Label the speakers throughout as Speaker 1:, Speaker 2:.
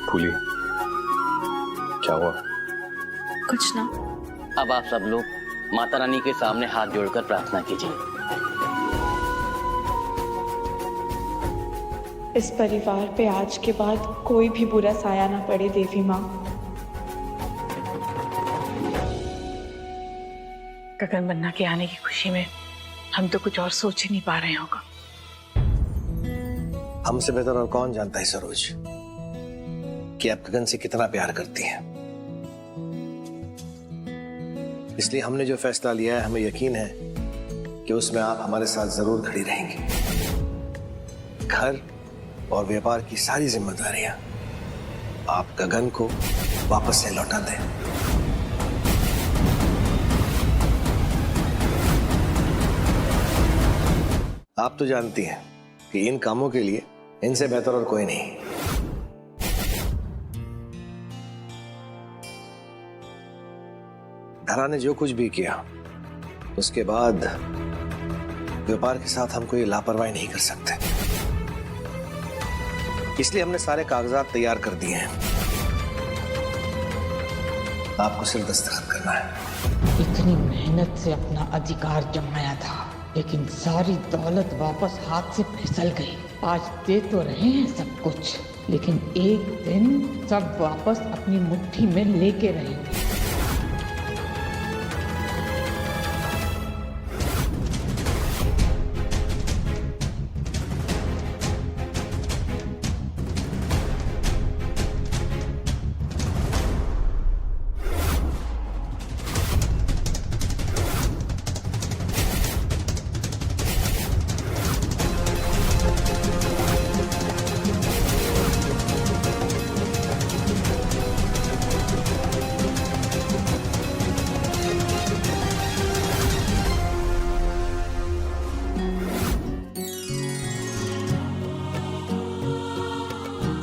Speaker 1: फूली, क्या हुआ?
Speaker 2: कुछ ना।
Speaker 3: अब आप सब लोग माता रानी के सामने हाथ जोड़कर प्रार्थना कीजिए।
Speaker 2: इस परिवार पे आज के बाद कोई भी बुरा साया ना पड़े देवी माँ।
Speaker 4: गगन बन्ना के आने की खुशी में हम तो कुछ और सोच ही नहीं पा रहे होगा।
Speaker 5: हमसे बेहतर और कौन जानता है सरोज कि आप गगन से कितना प्यार करती हैं। इसलिए हमने जो फैसला लिया है, हमें यकीन है कि उसमें आप हमारे साथ जरूर खड़ी रहेंगी। घर और व्यापार की सारी जिम्मेदारियां आप गगन को वापस से लौटा दें। आप तो जानती हैं कि इन कामों के लिए इनसे बेहतर और कोई नहीं। धरा ने जो कुछ भी किया, उसके बाद व्यापार के साथ हम कोई लापरवाही नहीं कर सकते। इसलिए हमने सारे कागजात तैयार कर दिए हैं। आपको सिर्फ दस्तखत करना है।
Speaker 6: इतनी मेहनत से अपना अधिकार जमाया था, लेकिन सारी दौलत वापस हाथ से फिसल गई। आज दे तो रहे हैं सब कुछ, लेकिन एक दिन सब वापस अपनी मुट्ठी में लेके रहेंगे।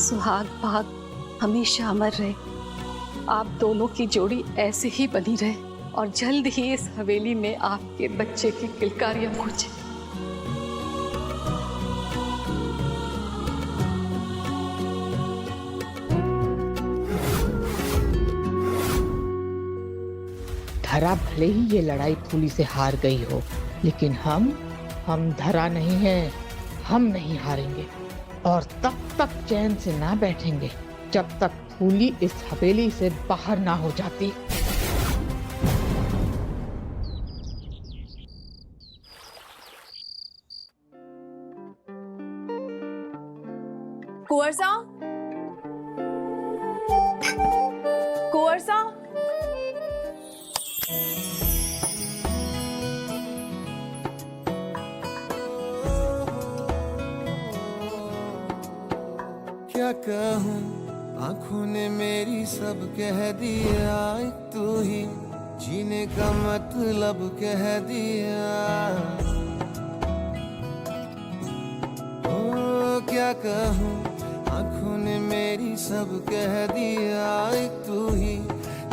Speaker 7: सुहाग भाग हमेशा अमर रहे। आप दोनों की जोड़ी ऐसे ही बनी रहे और जल्द ही इस हवेली में आपके बच्चे की किलकारियां गूंजे।
Speaker 6: धरा भले ही ये लड़ाई फूली से हार गई हो, लेकिन हम धरा नहीं हैं। हम नहीं हारेंगे और तब तक चैन से ना बैठेंगे जब तक फूली इस हवेली से बाहर ना हो जाती।
Speaker 2: कुंवर साहब, कुंवर साहब,
Speaker 8: क्या कहूँ, आंखों ने मेरी सब कह दिया। एक तू ही जीने का मतलब कह दिया। ओ क्या कहूँ, आंखों ने मेरी सब कह दिया। एक तू ही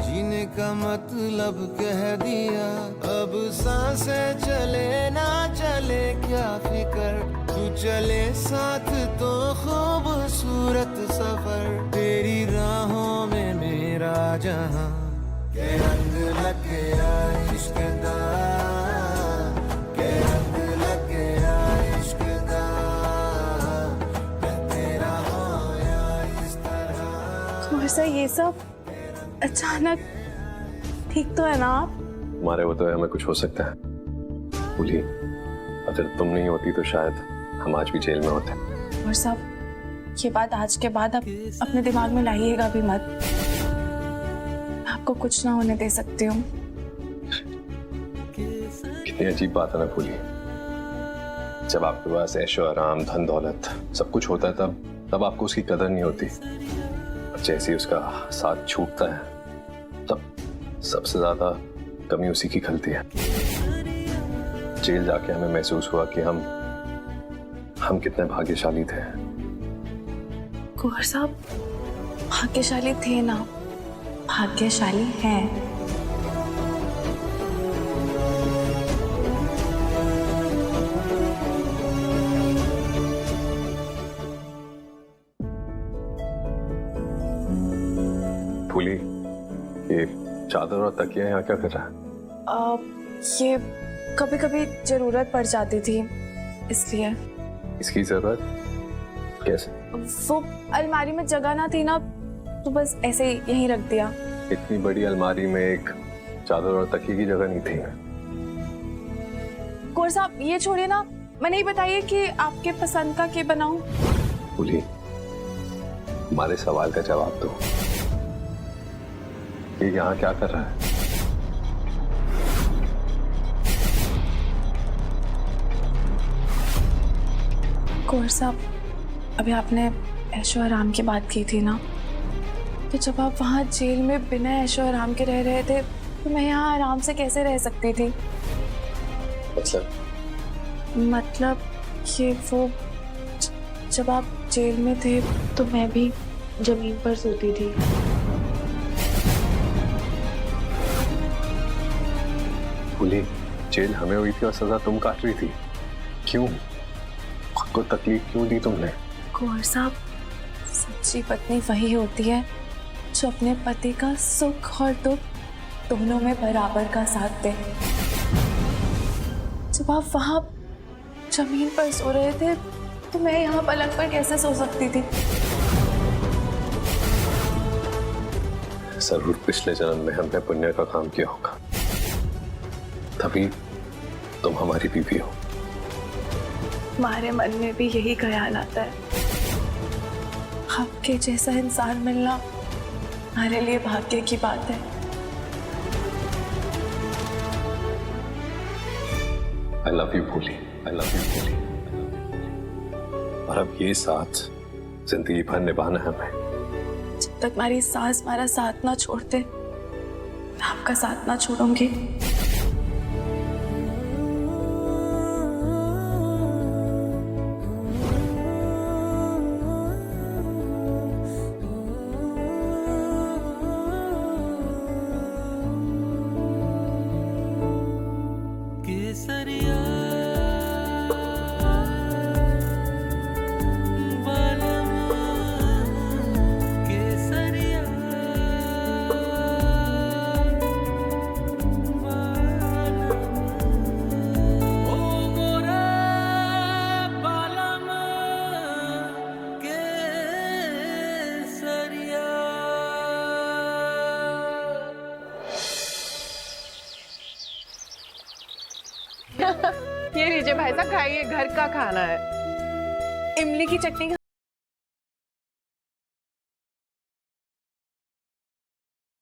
Speaker 8: जीने का मतलब कह दिया। अब सांसें चले ना चले क्या फिकर, तू चले साथ तो खूबसूरत सफर। तेरी राहों में मेरा जहां के रंग लग गया इश्क दा, के रंग लग गया इश्क दा। मैं तेरा होया इस तरह।
Speaker 2: कुंवर साहब, ये सब अचानक ठीक तो है ना आप?
Speaker 1: हमारे होते हुए हमें कुछ हो सकता है फूली। अगर तुम नहीं होती तो शायद हम आज भी जेल में होते।
Speaker 2: कुंवर साहब, ये बात आज के बाद आप अपने दिमाग में लाइएगा भी मत। मैं आपको कुछ ना होने दे सकती हूँ।
Speaker 1: कितनी अजीब बात है ना फूली, जब आपके पास ऐशो आराम, धन दौलत सब कुछ होता है तब आपको उसकी कदर नहीं होती। और जैसे ही उसका साथ छूटता है तब सबसे ज्यादा कमी उसी की खलती है। जेल जाके हमें महसूस हुआ कि हम कितने भाग्यशाली थे।
Speaker 2: कुंवर साहब, भाग्यशाली थे ना, भाग्यशाली हैं।
Speaker 1: फूली, ये चादर और तकिया यहाँ क्या कर रहा है?
Speaker 2: ये कभी कभी जरूरत पड़ जाती थी इसलिए।
Speaker 1: इसकी जरूरत कैसे?
Speaker 2: वो अलमारी में जगह ना थी ना, तो बस ऐसे ही यहीं रख दिया।
Speaker 1: इतनी बड़ी अलमारी में एक चादर और तकिए की जगह नहीं थी।
Speaker 2: कौर साहब ये छोड़िए ना, मैंने ही बताइए कि आपके पसंद का क्या बनाऊं?
Speaker 1: फूली, हमारे सवाल का जवाब दो, ये यहाँ क्या कर रहा है?
Speaker 2: कौर साहब, अभी आपने ऐशो आराम की बात की थी ना, तो जब आप वहाँ जेल में बिना ऐशो आराम के रह रहे थे, तो मैं यहाँ आराम से कैसे रह सकती थी? मतलब कि वो जब आप जेल में थे तो मैं भी जमीन पर सोती थी।
Speaker 1: फूली, जेल हमें हुई थी और सजा तुम काट रही थी, क्यों? खुद को तकलीफ क्यों दी तुमने?
Speaker 2: कौर साहब, सच्ची पत्नी वही होती है जो अपने पति का सुख और दुख दोनों में बराबर का साथ दे। जब आप वहां जमीन पर सो रहे थे तो मैं यहाँ पलंग पर कैसे सो सकती थी?
Speaker 1: जरूर पिछले जन्म में हमने पुण्य का काम किया होगा, तभी तुम हमारी बीवी हो।
Speaker 2: हमारे मन में भी यही ख्याल आता है। आपके जैसा इंसान मिलना हमारे लिए भाग्य की बात है।
Speaker 1: I love you फूली, I love you फूली। और अब ये साथ जिंदगी भर निभाना है हमें।
Speaker 2: जब तक हमारी सास हमारा साथ ना छोड़ते, मैं आपका साथ ना छोड़ूंगी।
Speaker 4: ये लीजिए भाई साहब, खाइए, घर का खाना है।
Speaker 2: इमली की चटनी